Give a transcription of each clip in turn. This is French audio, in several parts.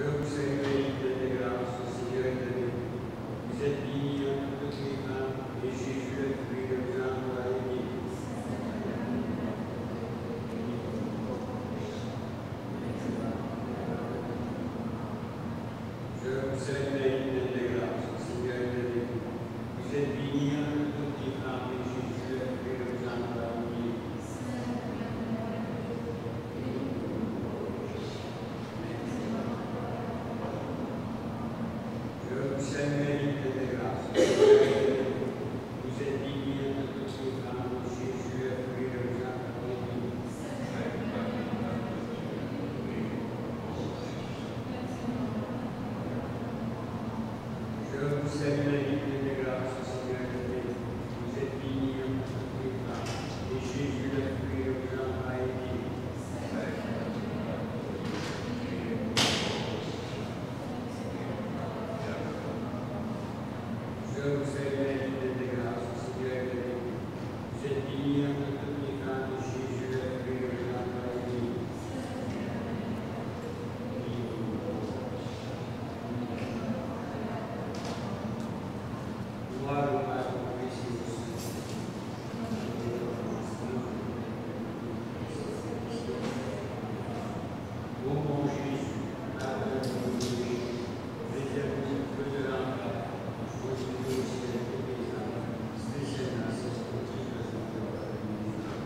vous salue, pleine de grâce, le Seigneur est avec vous. Vous êtes bénie entre toutes les femmes, et Jésus, le fruit de vos entrailles, est béni. Je vous salue, pleine de grâce, le Seigneur est avec vous. Vous êtes bénie entre toutes les femmes, et Jésus, le fruit de vos entrailles, est béni. Je vous salue, Marie, pleine de grâce, le Seigneur est avec vous. Vous êtes bénie entre toutes les femmes, et Jésus, le fruit de vos entrailles, est béni. Je vous salue, Marie, pleine de grâce, le Seigneur est avec vous. Vous êtes bénie entre toutes les femmes, et Jésus, le fruit de vos entrailles, est béni. Je vous salue, Marie, pleine de grâce, le Seigneur est avec vous. Vous êtes bénie entre toutes les femmes, et Jésus, le fruit de vos entrailles, est béni. Gloire au Père, au Fils et au Saint-Esprit. Ô mon Jésus, pardonne-nous nos péchés, réserve-nous le feu de l'enfer, conduis-nous au ciel tous les âmes, spécialement celles qui ont besoin de votre miséricorde.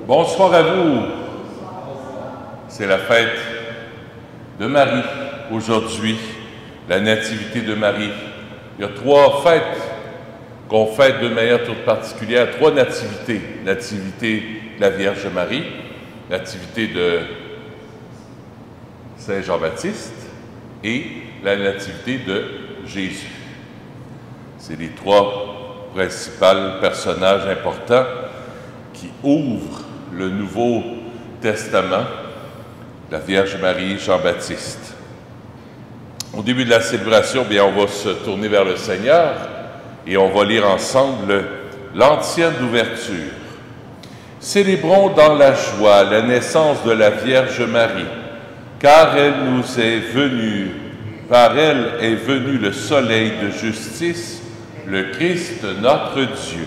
Bonsoir à vous. C'est la fête de Marie aujourd'hui, la nativité de Marie. Il y a 3 fêtes qu'on fête de manière toute particulière, 3 nativités. Nativité de la Vierge Marie, nativité de Saint Jean-Baptiste et la nativité de Jésus. C'est les 3 principal personnage important qui ouvre le Nouveau Testament, la Vierge Marie, Jean-Baptiste. Au début de la célébration, bien, on va se tourner vers le Seigneur et on va lire ensemble l'antienne d'ouverture. Célébrons dans la joie la naissance de la Vierge Marie, car elle nous est venue, par elle est venu le soleil de justice, le Christ notre Dieu.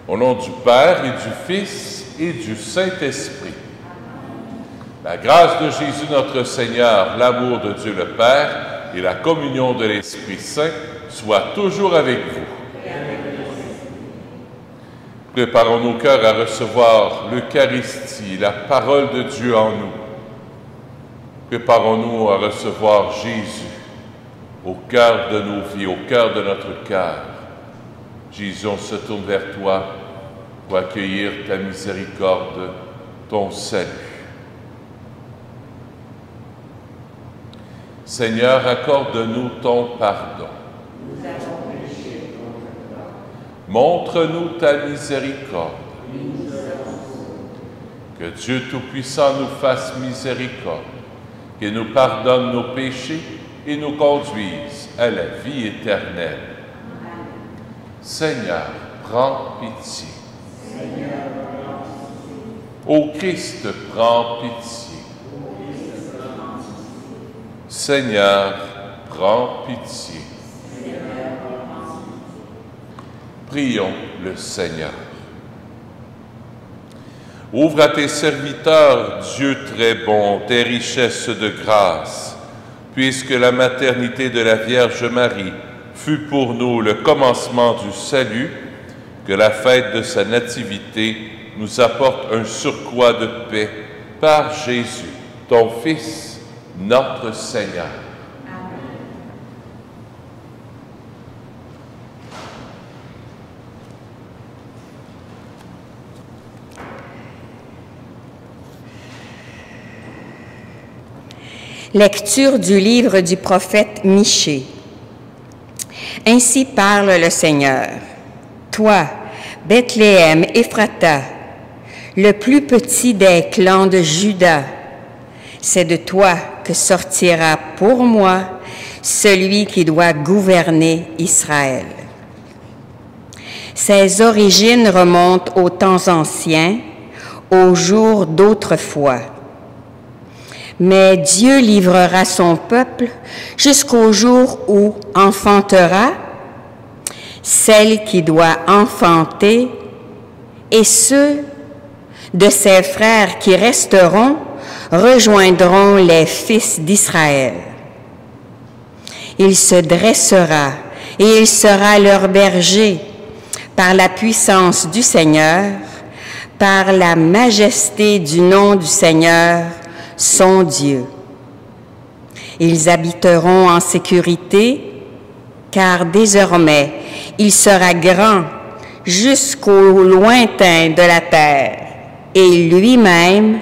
Au nom du Père et du Fils et du Saint-Esprit. La grâce de Jésus notre Seigneur, l'amour de Dieu le Père et la communion de l'Esprit Saint soient toujours avec vous. Préparons nos cœurs à recevoir l'Eucharistie, la parole de Dieu en nous. Préparons-nous à recevoir Jésus au cœur de nos vies, au cœur de notre cœur. Jésus, on se tourne vers toi pour accueillir ta miséricorde, ton salut. Seigneur, accorde-nous ton pardon. Montre-nous ta miséricorde. Que Dieu Tout-Puissant nous fasse miséricorde, qu'il nous pardonne nos péchés et nous conduise à la vie éternelle. Seigneur, prends pitié. Ô Christ, prends pitié. Seigneur, prends pitié. Prions le Seigneur. Ouvre à tes serviteurs, Dieu très bon, tes richesses de grâce, puisque la maternité de la Vierge Marie fut pour nous le commencement du salut, que la fête de sa nativité nous apporte un surcroît de paix par Jésus, ton Fils, notre Seigneur. Lecture du livre du prophète Michée. Ainsi parle le Seigneur. Toi, Bethléem Ephrata, le plus petit des clans de Juda, c'est de toi que sortira pour moi celui qui doit gouverner Israël. Ses origines remontent aux temps anciens, aux jours d'autrefois. Mais Dieu livrera son peuple jusqu'au jour où enfantera celle qui doit enfanter, et ceux de ses frères qui resteront rejoindront les fils d'Israël. Il se dressera et il sera leur berger par la puissance du Seigneur, par la majesté du nom du Seigneur, son Dieu. Ils habiteront en sécurité, car désormais il sera grand jusqu'au lointain de la terre, et lui-même,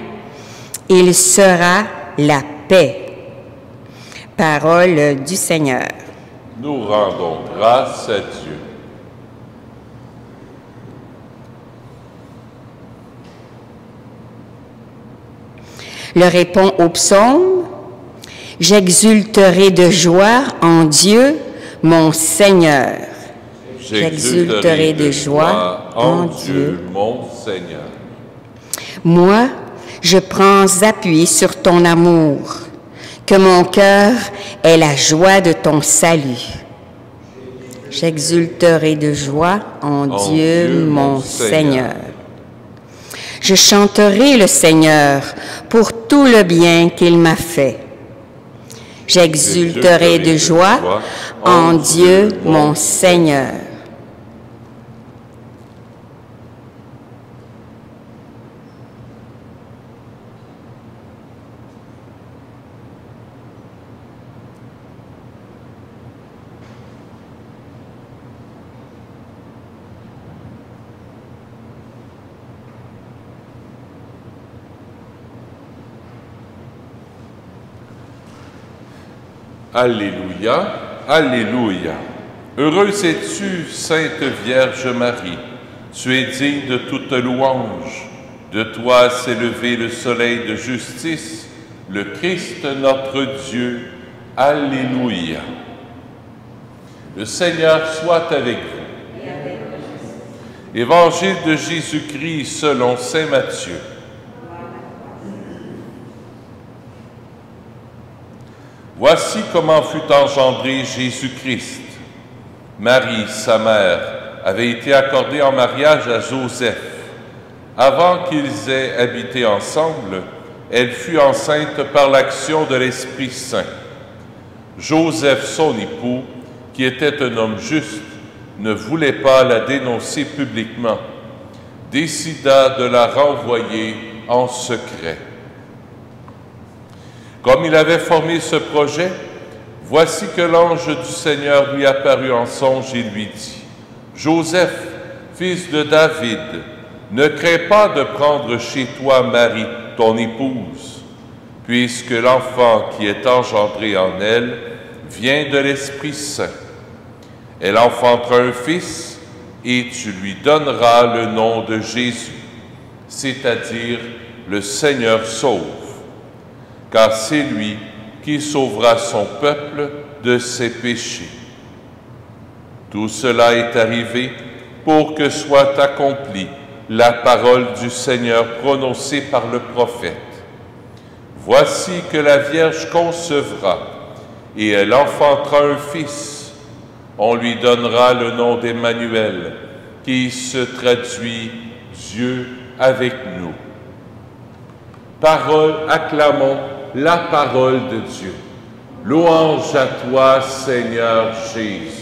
il sera la paix. Parole du Seigneur. Nous rendons grâce à Dieu. Le répond au psaume: J'exulterai de joie en Dieu, mon Seigneur. J'exulterai de joie en Dieu, mon Seigneur. Moi, je prends appui sur ton amour, que mon cœur ait la joie de ton salut. J'exulterai de joie en Dieu, mon Seigneur. Je chanterai le Seigneur pour tout le bien qu'il m'a fait. J'exulterai de joie en Dieu, mon Seigneur. Alléluia, Alléluia. Heureuse es-tu, Sainte Vierge Marie, tu es digne de toute louange. De toi s'est levé le soleil de justice, le Christ notre Dieu. Alléluia. Le Seigneur soit avec vous. Évangile de Jésus-Christ selon saint Matthieu. Voici comment fut engendré Jésus-Christ. Marie, sa mère, avait été accordée en mariage à Joseph. Avant qu'ils aient habité ensemble, elle fut enceinte par l'action de l'Esprit Saint. Joseph, son époux, qui était un homme juste, ne voulait pas la dénoncer publiquement, décida de la renvoyer en secret. Comme il avait formé ce projet, voici que l'ange du Seigneur lui apparut en songe et lui dit, « Joseph, fils de David, ne crains pas de prendre chez toi Marie, ton épouse, puisque l'enfant qui est engendré en elle vient de l'Esprit Saint. Elle enfantera un fils, et tu lui donneras le nom de Jésus, c'est-à-dire le Seigneur sauve, car c'est lui qui sauvera son peuple de ses péchés. Tout cela est arrivé pour que soit accomplie la parole du Seigneur prononcée par le prophète. Voici que la Vierge concevra, et elle enfantera un fils. On lui donnera le nom d'Emmanuel, qui se traduit Dieu avec nous. Acclamons la parole de Dieu. Louange à toi, Seigneur Jésus.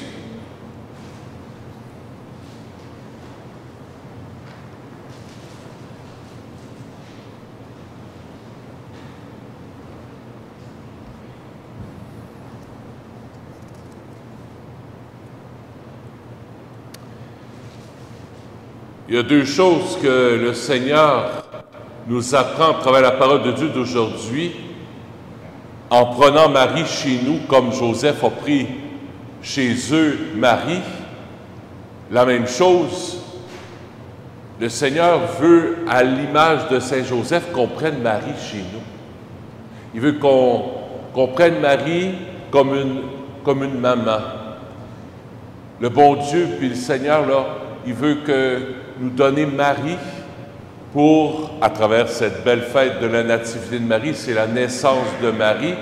Il y a deux choses que le Seigneur nous apprend à travers la parole de Dieu d'aujourd'hui, en prenant Marie chez nous, comme Joseph a pris chez eux Marie. La même chose, le Seigneur veut, à l'image de Saint Joseph, qu'on prenne Marie chez nous. Il veut qu'on prenne Marie comme une maman. Le bon Dieu, puis le Seigneur, là, il veut nous donner Marie pour, à travers cette belle fête de la Nativité de Marie, c'est la naissance de Marie.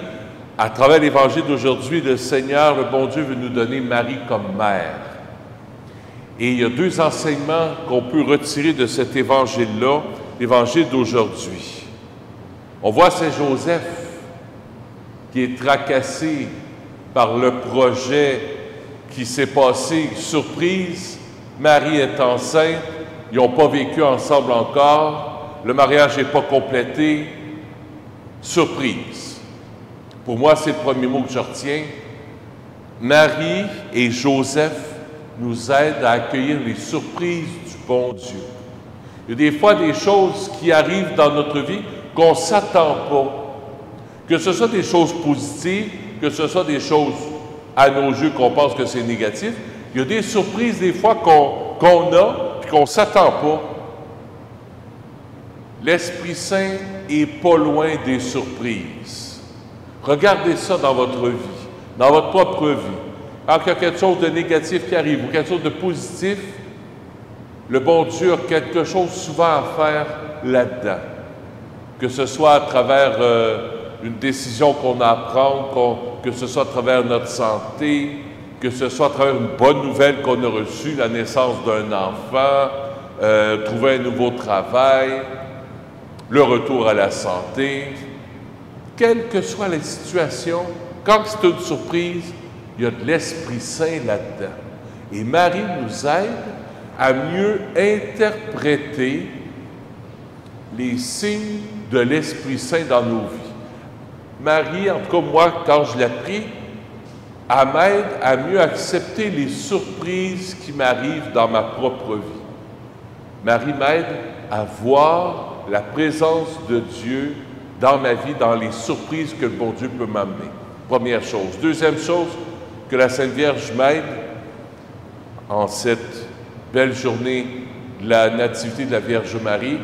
À travers l'Évangile d'aujourd'hui, le Seigneur, le bon Dieu, veut nous donner Marie comme mère. Et il y a deux enseignements qu'on peut retirer de cet Évangile-là, l'Évangile d'aujourd'hui. On voit Saint Joseph qui est tracassé par le projet qui s'est passé, surprise. Marie est enceinte, ils n'ont pas vécu ensemble encore, le mariage n'est pas complété, surprise. Pour moi, c'est le premier mot que je retiens. Marie et Joseph nous aident à accueillir les surprises du bon Dieu. Il y a des fois des choses qui arrivent dans notre vie qu'on ne s'attend pas. Que ce soit des choses positives, que ce soit des choses à nos yeux qu'on pense que c'est négatif, il y a des surprises des fois qu'on a et qu'on ne s'attend pas. L'Esprit Saint est pas loin des surprises. Regardez ça dans votre vie, dans votre propre vie. Quand il y a quelque chose de négatif qui arrive ou quelque chose de positif, le bon Dieu a quelque chose souvent à faire là-dedans. Que ce soit à travers une décision qu'on a à prendre, que ce soit à travers notre santé, que ce soit à travers une bonne nouvelle qu'on a reçue, la naissance d'un enfant, trouver un nouveau travail, le retour à la santé. Quelle que soit la situation, quand c'est une surprise, il y a de l'Esprit Saint là-dedans. Et Marie nous aide à mieux interpréter les signes de l'Esprit Saint dans nos vies. Marie, en tout cas moi, quand je l'ai pris, elle m'aide à mieux accepter les surprises qui m'arrivent dans ma propre vie. Marie m'aide à voir la présence de Dieu dans ma vie, dans les surprises que le bon Dieu peut m'amener. Première chose. Deuxième chose, que la Sainte Vierge m'aide en cette belle journée de la Nativité de la Vierge Marie,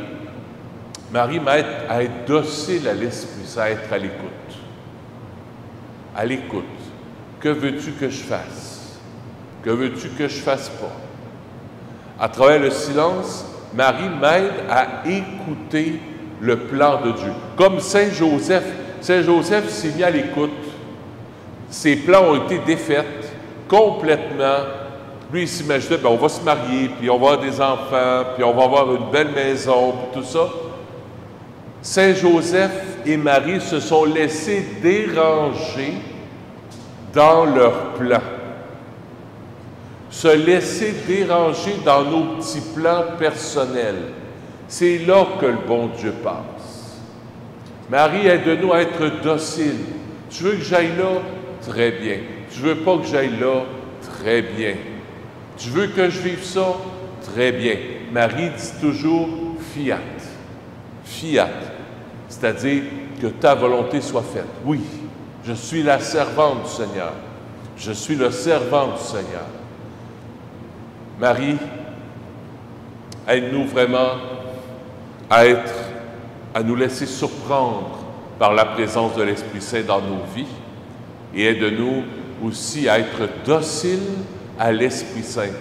Marie m'aide à être docile à l'Esprit Saint, à être à l'écoute. À l'écoute. Que veux-tu que je fasse? Que veux-tu que je fasse pas? À travers le silence, Marie m'aide à écouter le plan de Dieu. Comme Saint Joseph. Saint Joseph s'est mis à l'écoute. Ses plans ont été défaits complètement. Lui, il s'imaginait, on va se marier, puis on va avoir des enfants, puis on va avoir une belle maison, puis tout ça. Saint Joseph et Marie se sont laissés déranger dans leur plan. Se laisser déranger dans nos petits plans personnels. C'est là que le bon Dieu passe. Marie, aide-nous à être dociles. Tu veux que j'aille là? Très bien. Tu veux pas que j'aille là? Très bien. Tu veux que je vive ça? Très bien. Marie dit toujours fiat. Fiat. C'est-à-dire que ta volonté soit faite. Oui, je suis la servante du Seigneur. Je suis le servant du Seigneur. Marie, aide-nous vraiment à nous laisser surprendre par la présence de l'Esprit Saint dans nos vies et aide-nous aussi à être dociles à l'Esprit Saint,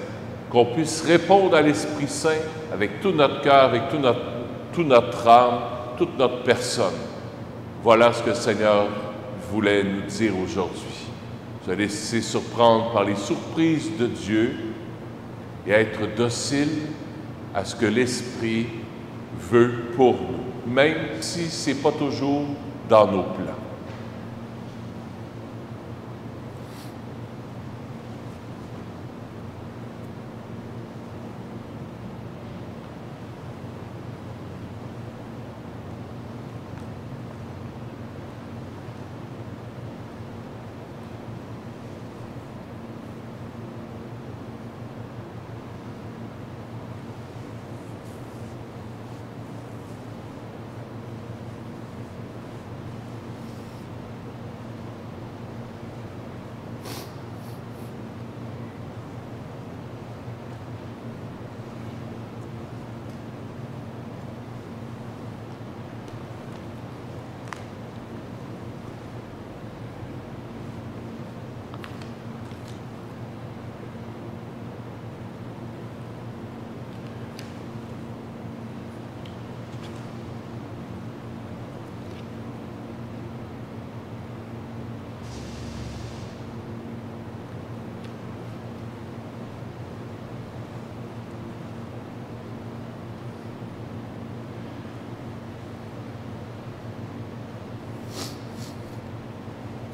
qu'on puisse répondre à l'Esprit Saint avec tout notre cœur, avec toute notre âme, toute notre personne. Voilà ce que le Seigneur voulait nous dire aujourd'hui. Se laisser surprendre par les surprises de Dieu et être docile à ce que l'Esprit veut pour nous, même si ce n'est pas toujours dans nos plans.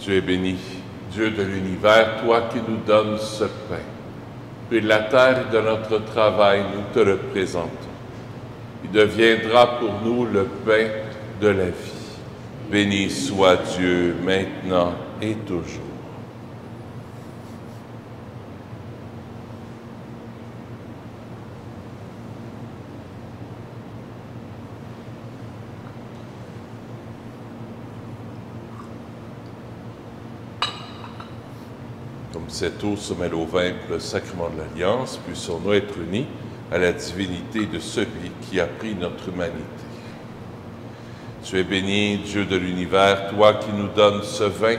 Tu es béni, Dieu de l'univers, toi qui nous donnes ce pain. Puis de la terre et de notre travail, nous te le présentons. Il deviendra pour nous le pain de la vie. Béni soit Dieu, maintenant et toujours. Comme cette eau se mêle au vin pour le sacrement de l'Alliance, puissions-nous être unis à la divinité de celui qui a pris notre humanité. Tu es béni, Dieu de l'univers, toi qui nous donnes ce vin,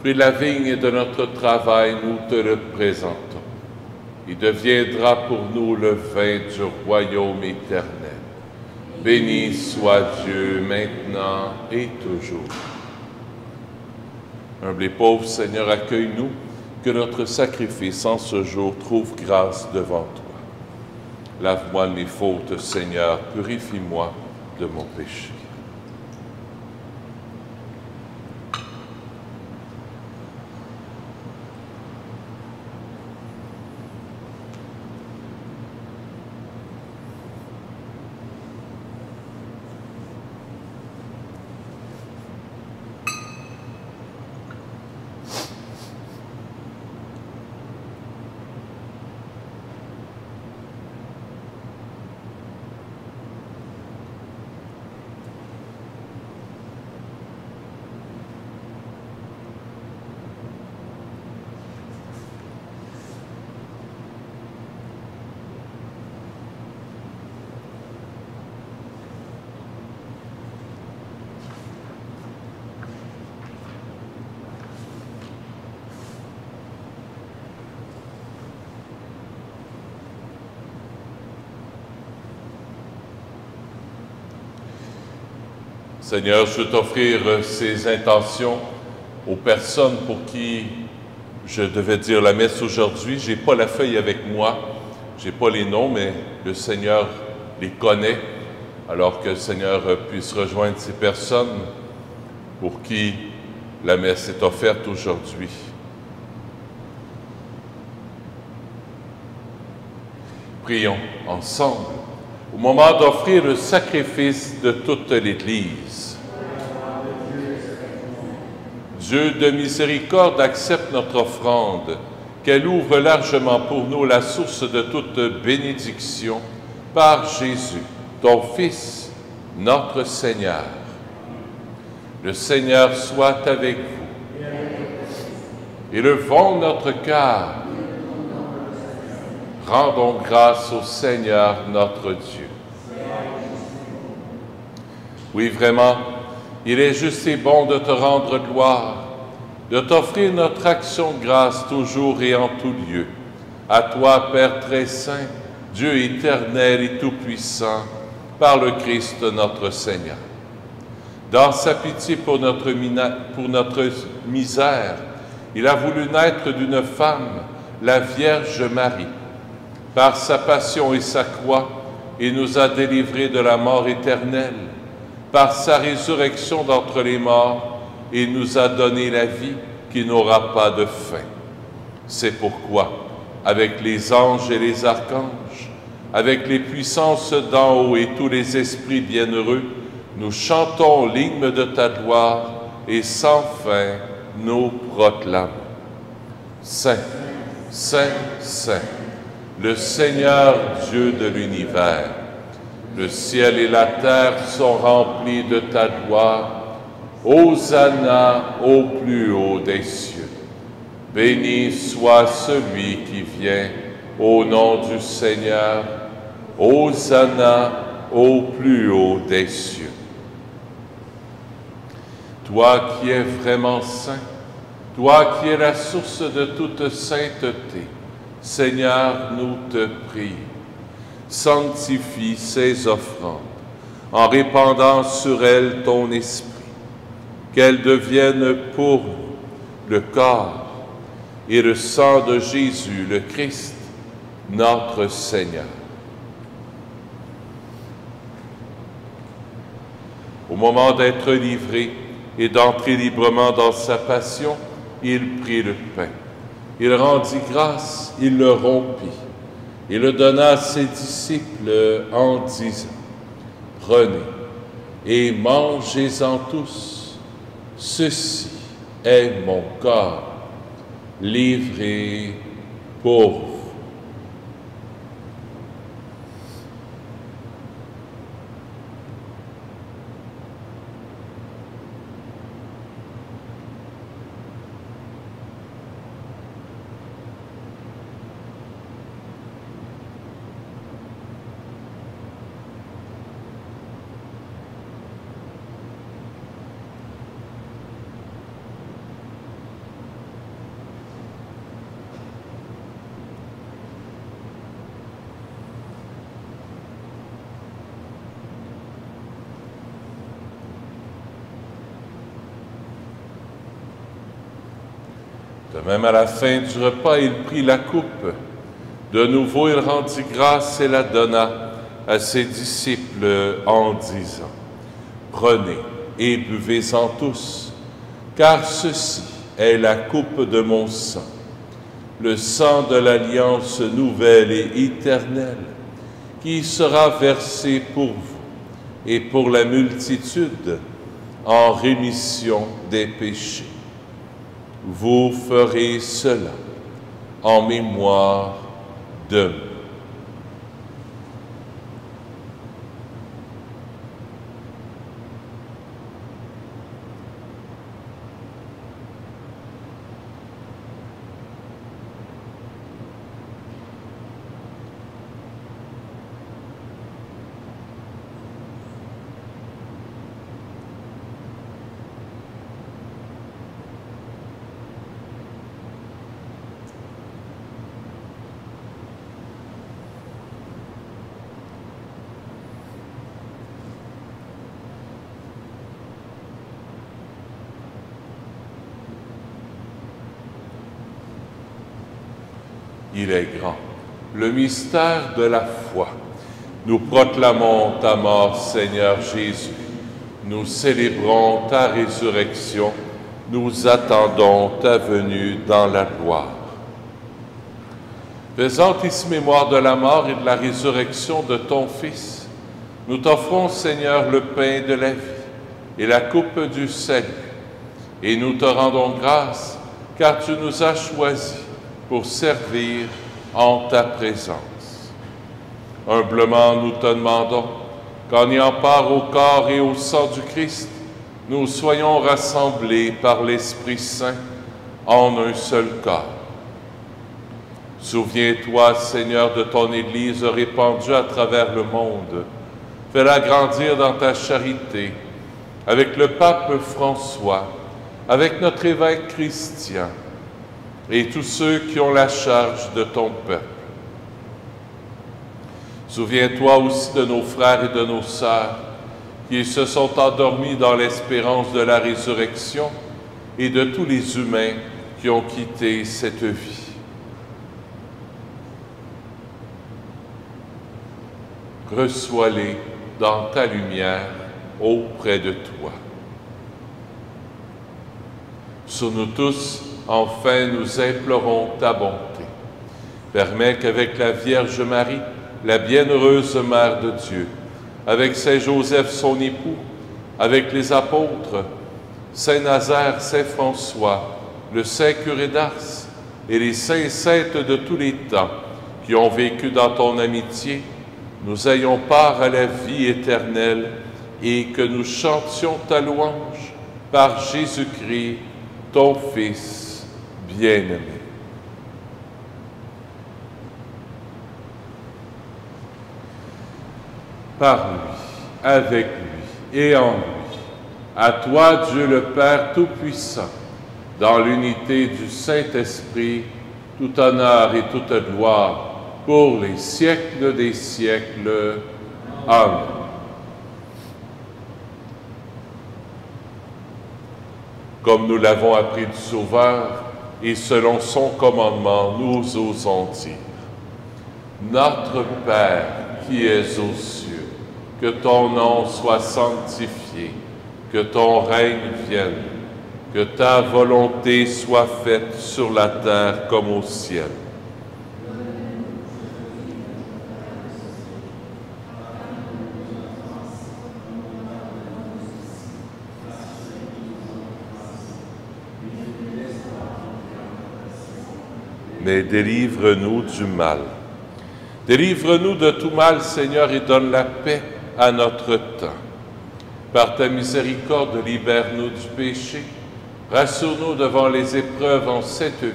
fruit de la vigne et de notre travail, nous te le présentons. Il deviendra pour nous le vin du royaume éternel. Béni soit Dieu, maintenant et toujours. Humble et pauvre Seigneur, accueille-nous, que notre sacrifice en ce jour trouve grâce devant toi. Lave-moi de mes fautes, Seigneur, purifie-moi de mon péché. Seigneur, je veux t'offrir ces intentions aux personnes pour qui je devais dire la messe aujourd'hui. Je n'ai pas la feuille avec moi, je n'ai pas les noms, mais le Seigneur les connaît. Alors que le Seigneur puisse rejoindre ces personnes pour qui la messe est offerte aujourd'hui. Prions ensemble au moment d'offrir le sacrifice de toute l'Église. Dieu de miséricorde accepte notre offrande, qu'elle ouvre largement pour nous la source de toute bénédiction par Jésus, ton Fils, notre Seigneur. Le Seigneur soit avec vous. Élevons notre cœur. Rendons grâce au Seigneur notre Dieu. Oui, vraiment, il est juste et bon de te rendre gloire, de t'offrir notre action de grâce toujours et en tout lieu. À toi, Père très saint, Dieu éternel et tout-puissant, par le Christ notre Seigneur. Dans sa pitié pour notre misère, il a voulu naître d'une femme, la Vierge Marie. Par sa passion et sa croix, il nous a délivrés de la mort éternelle. Par sa résurrection d'entre les morts, il nous a donné la vie qui n'aura pas de fin. C'est pourquoi, avec les anges et les archanges, avec les puissances d'en haut et tous les esprits bienheureux, nous chantons l'hymne de ta gloire et sans fin nous proclamons. Saint, Saint, Saint, le Seigneur Dieu de l'univers, le ciel et la terre sont remplis de ta gloire. Hosanna au plus haut des cieux. Béni soit celui qui vient au nom du Seigneur. Hosanna au plus haut des cieux. Toi qui es vraiment saint, toi qui es la source de toute sainteté, Seigneur, nous te prions. Sanctifie ces offrandes en répandant sur elles ton esprit, qu'elles deviennent pour nous le corps et le sang de Jésus, le Christ, notre Seigneur. Au moment d'être livré et d'entrer librement dans sa passion, il prit le pain. Il rendit grâce, il le rompit, et le donna à ses disciples en disant, « Prenez et mangez-en tous, ceci est mon corps, livré pour vous. » De même, à la fin du repas, il prit la coupe. De nouveau, il rendit grâce et la donna à ses disciples en disant, « Prenez et buvez-en tous, car ceci est la coupe de mon sang, le sang de l'alliance nouvelle et éternelle, qui sera versé pour vous et pour la multitude en rémission des péchés. Vous ferez cela en mémoire de moi. » il est grand. Le mystère de la foi. Nous proclamons ta mort, Seigneur Jésus. Nous célébrons ta résurrection. Nous attendons ta venue dans la gloire. Faisant ici mémoire de la mort et de la résurrection de ton Fils, nous t'offrons, Seigneur, le pain de la vie et la coupe du salut. Et nous te rendons grâce, car tu nous as choisis pour servir en ta présence. Humblement, nous te demandons qu'en ayant part au corps et au sang du Christ, nous soyons rassemblés par l'Esprit Saint en un seul corps. Souviens-toi, Seigneur, de ton Église répandue à travers le monde. Fais-la grandir dans ta charité, avec le pape François, avec notre évêque Christian et tous ceux qui ont la charge de ton peuple. Souviens-toi aussi de nos frères et de nos sœurs qui se sont endormis dans l'espérance de la résurrection et de tous les humains qui ont quitté cette vie. Reçois-les dans ta lumière auprès de toi. Sur nous tous, enfin, nous implorons ta bonté. Permets qu'avec la Vierge Marie, la bienheureuse Mère de Dieu, avec Saint Joseph son époux, avec les apôtres, Saint Nazaire, Saint François, le Saint Curé d'Ars et les saints et saintes de tous les temps qui ont vécu dans ton amitié, nous ayons part à la vie éternelle et que nous chantions ta louange par Jésus-Christ, ton Fils bien-aimé. Par lui, avec lui et en lui, à toi, Dieu le Père Tout-Puissant, dans l'unité du Saint-Esprit, tout honneur et toute gloire, pour les siècles des siècles. Amen. Comme nous l'avons appris du Sauveur, et selon son commandement, nous osons dire: Notre Père qui es aux cieux, que ton nom soit sanctifié, que ton règne vienne, que ta volonté soit faite sur la terre comme au ciel. Mais délivre-nous du mal. Délivre-nous de tout mal, Seigneur, et donne la paix à notre temps. Par ta miséricorde, libère-nous du péché. Rassure-nous devant les épreuves en cette vie,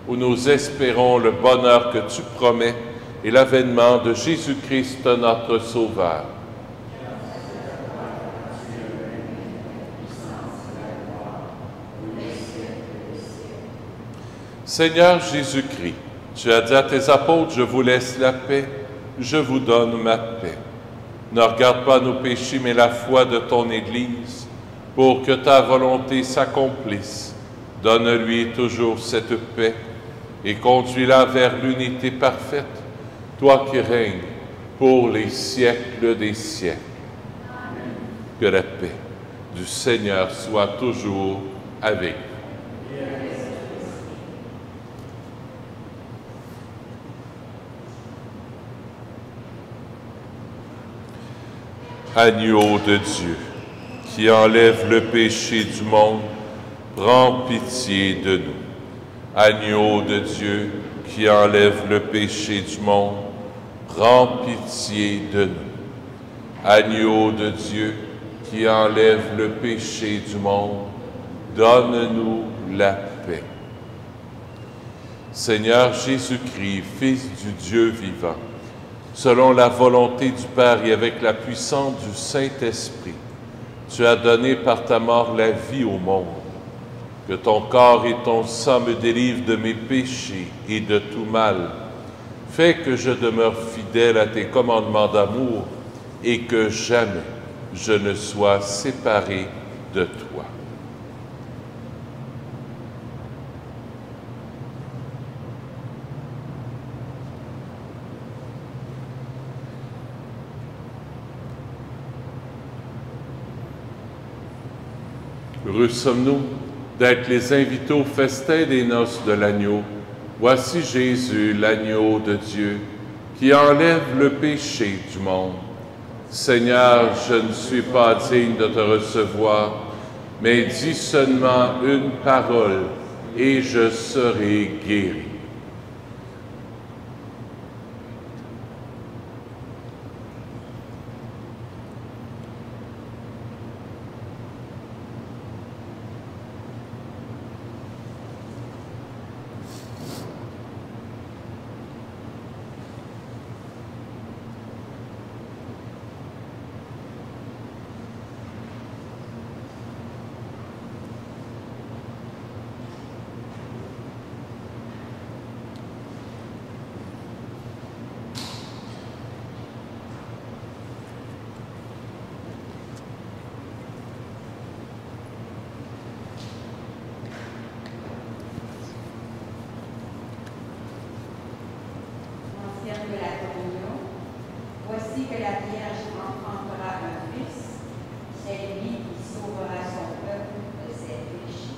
où nous espérons le bonheur que tu promets et l'avènement de Jésus-Christ, notre Sauveur. Seigneur Jésus-Christ, tu as dit à tes apôtres, je vous laisse la paix, je vous donne ma paix. Ne regarde pas nos péchés, mais la foi de ton Église, pour que ta volonté s'accomplisse. Donne-lui toujours cette paix et conduis-la vers l'unité parfaite, toi qui règnes pour les siècles des siècles. Que la paix du Seigneur soit toujours avec vous. Agneau de Dieu, qui enlève le péché du monde, prends pitié de nous. Agneau de Dieu, qui enlève le péché du monde, prends pitié de nous. Agneau de Dieu, qui enlève le péché du monde, donne-nous la paix. Seigneur Jésus-Christ, Fils du Dieu vivant, selon la volonté du Père et avec la puissance du Saint-Esprit, tu as donné par ta mort la vie au monde. Que ton corps et ton sang me délivrent de mes péchés et de tout mal. Fais que je demeure fidèle à tes commandements d'amour et que jamais je ne sois séparé de toi. Heureux sommes-nous d'être les invités au festin des noces de l'agneau. Voici Jésus, l'agneau de Dieu, qui enlève le péché du monde. Seigneur, je ne suis pas digne de te recevoir, mais dis seulement une parole, et je serai guéri. De la communion, voici que la Vierge enfantera un fils, c'est lui qui sauvera son peuple de ses péchés.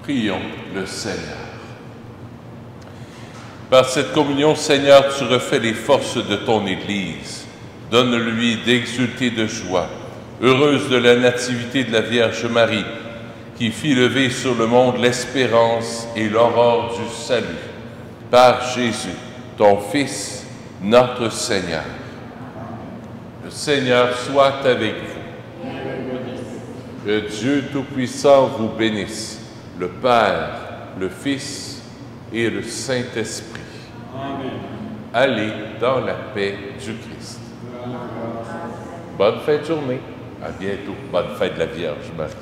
Prions le Seigneur. Par cette communion, Seigneur, tu refais les forces de ton Église. Donne-lui d'exulter de joie, heureuse de la nativité de la Vierge Marie, qui fit lever sur le monde l'espérance et l'aurore du salut. Par Jésus, ton Fils, notre Seigneur. Le Seigneur soit avec vous. Que Dieu Tout-Puissant vous bénisse, le Père, le Fils et le Saint-Esprit. Amen. Allez dans la paix du Christ. Bonne fin de journée. À bientôt. Bonne fête de la Vierge Marie.